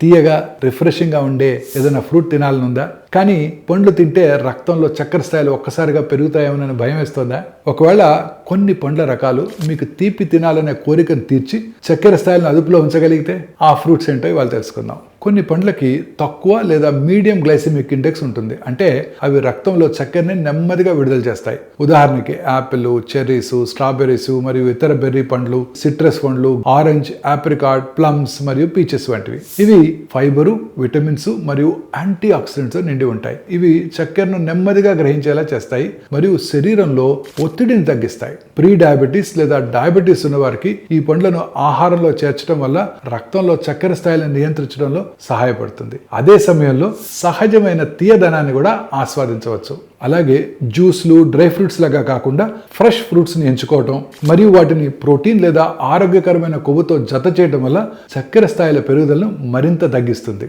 తీయగా రిఫ్రెషింగ్గా ఉండే ఏదైనా ఫ్రూట్ తినాలని ఉందా? కానీ పండ్లు తింటే రక్తంలో చక్కెర స్థాయిలు ఒక్కసారిగా పెరుగుతాయేమోనని భయం వేస్తుందా? ఒకవేళ కొన్ని పండ్ల రకాలు మీకు తీపి తినాలనే కోరికను తీర్చి చక్కెర స్థాయిలను అదుపులో ఉంచగలిగితే ఆ ఫ్రూట్స్ ఏంటో ఇవాళ తెలుసుకుందాం. కొన్ని పండ్లకి తక్కువ లేదా మీడియం గ్లైసెమిక్ ఇండెక్స్ ఉంటుంది. అంటే అవి రక్తంలో చక్కెరని నెమ్మదిగా విడుదల చేస్తాయి. ఉదాహరణకి యాపిల్, చెర్రీస్, స్ట్రాబెర్రీస్ మరియు ఇతర బెర్రీ పండ్లు, సిట్రస్ పండ్లు, ఆరెంజ్, ఆప్రికాట్, ప్లమ్స్ మరియు పీచెస్ వంటివి. ఇవి ఫైబరు, విటమిన్స్ మరియు యాంటీ ఆక్సిడెంట్స్ నిండి ఉంటాయి. ఇవి చక్కెరను నెమ్మదిగా గ్రహించేలా చేస్తాయి మరియు శరీరంలో ఒత్తిడిని తగ్గిస్తాయి. ప్రీ డయాబెటీస్ లేదా డయాబెటీస్ ఉన్న వారికి ఈ పండ్లను ఆహారంలో చేర్చడం వల్ల రక్తంలో చక్కెర స్థాయిలను నియంత్రించడంలో సహాయపడుతుంది. అదే సమయంలో సహజమైన తీయదనాన్ని కూడా ఆస్వాదించవచ్చు. అలాగే జ్యూస్లు, డ్రై ఫ్రూట్స్ లాగా కాకుండా ఫ్రెష్ ఫ్రూట్స్ని ఎంచుకోవటం మరియు వాటిని ప్రోటీన్ లేదా ఆరోగ్యకరమైన కొవ్వుతో జత చేయడం వల్ల చక్కెర స్థాయిల పెరుగుదలను మరింత తగ్గిస్తుంది.